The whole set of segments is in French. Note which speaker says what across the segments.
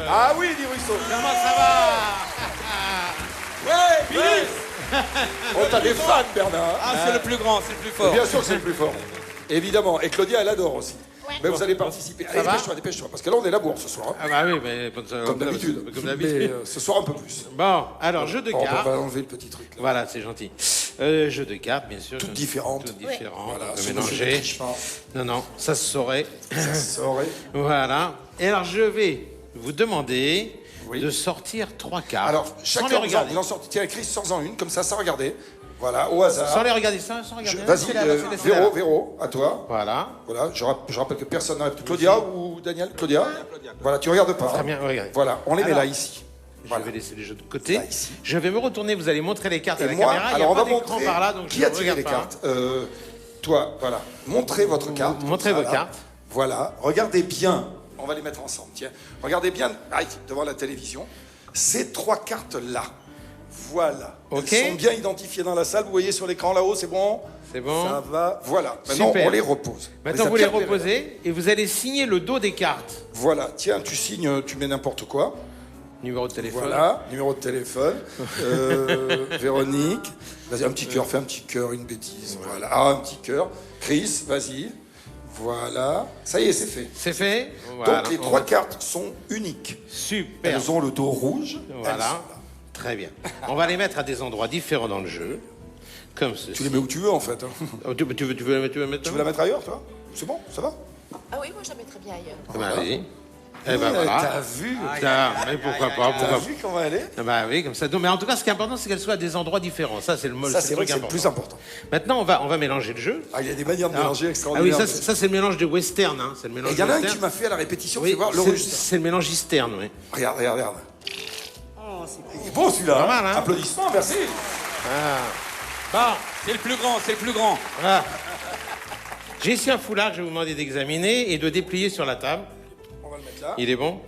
Speaker 1: Ah oui, dit Russo.
Speaker 2: Comment ça va?
Speaker 3: Ouais, Billy.
Speaker 1: Oh, t'as des fans, Bernard.
Speaker 3: Ah, c'est le plus grand, c'est le plus fort.
Speaker 1: Bien sûr que c'est le plus fort. Évidemment. Et Claudia, elle adore aussi. Mais vous allez participer. Allez,
Speaker 2: va
Speaker 1: dépêche-toi. Parce que là, on est la bourre ce soir. Hein.
Speaker 2: Ah bah oui, mais
Speaker 1: Comme d'habitude.
Speaker 2: Comme
Speaker 1: Mais
Speaker 2: d'habitude.
Speaker 1: ce soir, un peu plus.
Speaker 2: Bon, alors, jeu de
Speaker 1: On
Speaker 2: cartes.
Speaker 1: va enlever le petit truc. Là.
Speaker 2: Voilà, c'est gentil. Jeu de cartes, bien sûr.
Speaker 1: Toutes différentes.
Speaker 2: Toutes différentes.
Speaker 1: Voilà,
Speaker 2: on peut
Speaker 1: ce
Speaker 2: mélanger.
Speaker 1: monsieur ne triche pas.
Speaker 2: Non, ça se saurait.
Speaker 1: Ça saurait.
Speaker 2: Voilà. Et alors, je vais vous demander
Speaker 1: Oui.
Speaker 2: de sortir 3 cartes.
Speaker 1: Alors,
Speaker 2: sans les
Speaker 1: chacun,
Speaker 2: regarder.
Speaker 1: vous en sortez. Tiens, Chris, sors-en une, comme ça, sans regarder. Voilà, au hasard.
Speaker 2: Sans les regarder, sans regarder.
Speaker 1: Vas-y,
Speaker 2: Laissez-la, laissez-la.
Speaker 1: Véro, à toi.
Speaker 2: Voilà.
Speaker 1: Voilà, je rappelle que personne n'arrête. Claudia ou Daniel? Claudia. Voilà, tu regardes pas.
Speaker 2: Très bien, regardez.
Speaker 1: Voilà, on les met
Speaker 2: Alors,
Speaker 1: là, ici. Voilà.
Speaker 2: Je vais laisser les jeux de côté.
Speaker 1: Là, ici.
Speaker 2: Je vais me retourner, vous allez montrer les cartes à
Speaker 1: Et
Speaker 2: la
Speaker 1: moi,
Speaker 2: caméra.
Speaker 1: alors on
Speaker 2: Il n'y a
Speaker 1: va
Speaker 2: pas d'écran
Speaker 1: montrer
Speaker 2: par là, donc
Speaker 1: qui
Speaker 2: je
Speaker 1: a
Speaker 2: ne
Speaker 1: tiré
Speaker 2: regarde
Speaker 1: les
Speaker 2: pas.
Speaker 1: cartes. Toi, voilà. Montrez votre carte.
Speaker 2: Montrez
Speaker 1: comme
Speaker 2: vos
Speaker 1: ça, là.
Speaker 2: cartes.
Speaker 1: Voilà, regardez bien. On va les mettre ensemble, tiens. Regardez bien, aïe, devant la télévision. Ces 3 cartes-là. Voilà.
Speaker 2: Ok.
Speaker 1: Elles sont bien identifiées dans la salle. Vous voyez sur l'écran là-haut, c'est bon?
Speaker 2: C'est bon.
Speaker 1: Ça va. Voilà. Maintenant,
Speaker 2: Super.
Speaker 1: on les repose.
Speaker 2: Maintenant, vous les
Speaker 1: appuyer,
Speaker 2: reposez et vous allez signer le dos des cartes.
Speaker 1: Voilà. Tiens, tu signes, tu mets n'importe quoi.
Speaker 2: Numéro de téléphone.
Speaker 1: Voilà, numéro de téléphone. Véronique. Vas-y, un petit cœur, fais un petit cœur, une bêtise. Voilà. Ah, un petit cœur. Chris, vas-y. Voilà. Ça y est, c'est fait.
Speaker 2: C'est fait. Voilà.
Speaker 1: Donc, les 3 cartes sont uniques.
Speaker 2: Super.
Speaker 1: Elles ont le dos rouge. Elles sont
Speaker 2: Voilà.
Speaker 1: là.
Speaker 2: Très bien. On va les mettre à des endroits différents dans le jeu. Comme ceci.
Speaker 1: Tu les mets où tu veux, en fait. Hein.
Speaker 2: Oh, tu veux la mettre
Speaker 1: Tu veux la mettre ailleurs, toi? C'est bon, ça va?
Speaker 4: Ah oui, moi je la mettrais bien ailleurs.
Speaker 2: Ah bah, allez-y. Eh ben voilà.
Speaker 1: T'as vu?
Speaker 2: Mais pourquoi pas,
Speaker 1: T'as
Speaker 2: pourquoi
Speaker 1: vu comment elle est?
Speaker 2: pas. Bah oui, comme ça. Non, mais en tout cas, ce qui est important, c'est qu'elle soit à des endroits différents. Ça, c'est le
Speaker 1: Ça, c'est vrai
Speaker 2: truc
Speaker 1: que c'est le plus important.
Speaker 2: Maintenant, on va mélanger le jeu.
Speaker 1: Ah, il y a des manières de mélanger
Speaker 2: Ah oui,
Speaker 1: extraordinaires.
Speaker 2: ça c'est le mélange de western. Hein. C'est le mélange
Speaker 1: Et il y en a un
Speaker 2: western.
Speaker 1: qui m'a fait à la répétition,
Speaker 2: Oui,
Speaker 1: fais voir, le
Speaker 2: c'est-
Speaker 1: registre.
Speaker 2: c'est le mélange eastern, oui.
Speaker 1: Regarde. Il est beau celui-là.
Speaker 2: Pas mal, hein.
Speaker 1: Applaudissements, merci.
Speaker 2: Bon,
Speaker 3: C'est le plus grand, c'est le plus grand.
Speaker 2: voilà. J'ai ici un foulard que je vais vous demander d'examiner et de déplier sur la table.
Speaker 1: On va le mettre là.
Speaker 2: Il est bon?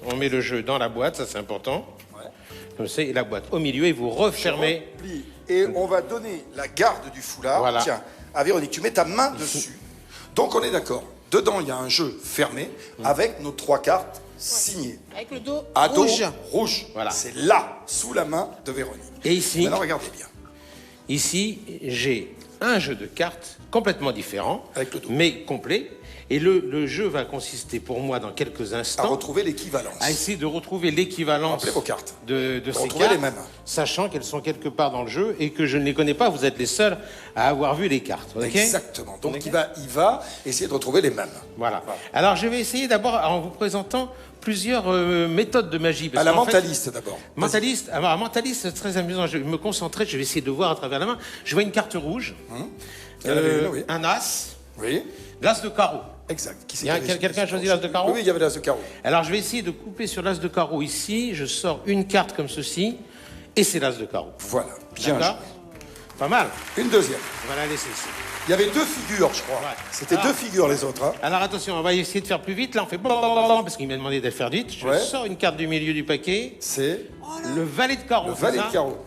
Speaker 2: On met le jeu dans la boîte, ça c'est important.
Speaker 1: Ouais.
Speaker 2: Comme ça, et la boîte au milieu et vous refermez.
Speaker 1: Plie. Et on va donner la garde du foulard.
Speaker 2: Voilà.
Speaker 1: Tiens, à Véronique, tu mets ta main dessus. Donc on est d'accord. Dedans, il y a un jeu fermé avec nos 3 cartes signées.
Speaker 4: Avec le dos
Speaker 1: À dos
Speaker 4: rouge.
Speaker 1: rouge.
Speaker 2: Voilà.
Speaker 1: C'est là, sous la main de Véronique.
Speaker 2: Et ici,
Speaker 1: Maintenant, regardez bien.
Speaker 2: ici, j'ai un jeu de cartes complètement différent,
Speaker 1: Avec le dos.
Speaker 2: mais complet. Et le jeu va consister pour moi dans quelques
Speaker 1: À
Speaker 2: instants
Speaker 1: retrouver l'équivalence.
Speaker 2: à essayer de retrouver l'équivalence
Speaker 1: Rappelez vos cartes.
Speaker 2: de ces
Speaker 1: retrouver
Speaker 2: cartes,
Speaker 1: les mêmes.
Speaker 2: sachant qu'elles sont quelque part dans le jeu et que je ne les connais pas. Vous êtes les seuls à avoir vu les cartes. Ok.
Speaker 1: Exactement. Donc
Speaker 2: Ok.
Speaker 1: il va essayer de retrouver les mêmes.
Speaker 2: Voilà. Alors je vais essayer d'abord en vous présentant plusieurs méthodes de magie. parce
Speaker 1: À la
Speaker 2: qu'en fait,
Speaker 1: mentaliste d'abord.
Speaker 2: mentaliste, alors, mentaliste, c'est très amusant. Je vais me concentrer, je vais essayer de voir à travers la main. Je vois une carte rouge,
Speaker 1: Il y en avait une, oui.
Speaker 2: un as,
Speaker 1: Oui,
Speaker 2: l'as de carreau.
Speaker 1: exact. Qui c'est
Speaker 2: Il y a
Speaker 1: qui avait-
Speaker 2: quelqu'un a choisi l'as de carreau?
Speaker 1: Oui, il y avait l'as de carreau.
Speaker 2: Alors je vais essayer de couper sur l'as de carreau ici. Je sors une carte comme ceci et c'est l'as de carreau.
Speaker 1: Voilà, bien
Speaker 2: D'accord.
Speaker 1: joué.
Speaker 2: Pas mal.
Speaker 1: Une deuxième.
Speaker 2: On va la laisser ici.
Speaker 1: Il y avait 2 figures, je crois.
Speaker 2: Ouais.
Speaker 1: C'était
Speaker 2: Ah.
Speaker 1: 2 figures les autres. Hein.
Speaker 2: Alors attention, on va essayer de faire plus vite. Là on fait blablabla, parce qu'il m'a demandé de faire vite. Je
Speaker 1: Ouais.
Speaker 2: sors une carte du milieu du paquet.
Speaker 1: C'est
Speaker 2: Le valet de carreau.
Speaker 1: le
Speaker 2: c'est
Speaker 1: valet
Speaker 2: ça
Speaker 1: de carreau.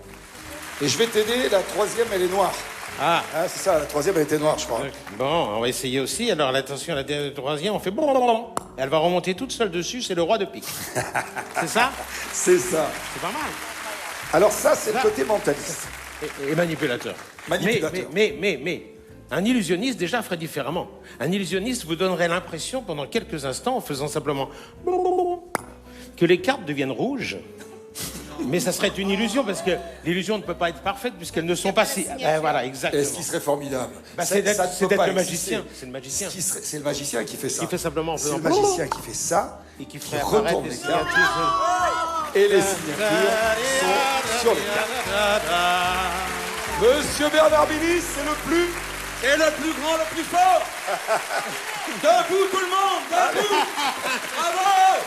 Speaker 1: Et je vais t'aider, la troisième, elle est noire.
Speaker 2: Ah.
Speaker 1: Ah, c'est ça, la troisième, elle était noire, je crois.
Speaker 2: Bon, on va essayer aussi. Alors, attention, la troisième, on fait blablabla. Elle va remonter toute seule dessus, c'est le roi de pique. C'est ça?
Speaker 1: C'est ça.
Speaker 2: C'est pas mal.
Speaker 1: Alors ça, c'est le
Speaker 2: Ça-
Speaker 1: côté mentaliste.
Speaker 2: Et manipulateur.
Speaker 1: Manipulateur.
Speaker 2: Mais, un illusionniste, déjà, ferait différemment. Un illusionniste vous donnerait l'impression, pendant quelques instants, en faisant simplement que les cartes deviennent rouges. Mais ça serait une illusion, parce que l'illusion ne peut pas être parfaite, puisqu'elles ne sont pas si... voilà, exactement.
Speaker 1: Et ce qui serait formidable,
Speaker 2: Bah,
Speaker 1: ça-
Speaker 2: c'est d'être-
Speaker 1: ça ne
Speaker 2: c'est
Speaker 1: peut
Speaker 2: d'être
Speaker 1: pas
Speaker 2: le
Speaker 1: exister.
Speaker 2: magicien. C'est le magicien.
Speaker 1: C'est le magicien qui fait ça.
Speaker 2: Qui fait simplement en
Speaker 1: C'est le
Speaker 2: faisant
Speaker 1: magicien qui fait ça,
Speaker 2: Et qui
Speaker 1: qui
Speaker 2: ferait apparaître
Speaker 1: retourne
Speaker 2: les
Speaker 1: les cartes,
Speaker 2: signatures.
Speaker 1: et les signatures sont sur les cartes. Monsieur Bernard Billy, c'est le plus...
Speaker 3: Et le plus grand, le plus fort. Debout tout le monde, debout. Bravo.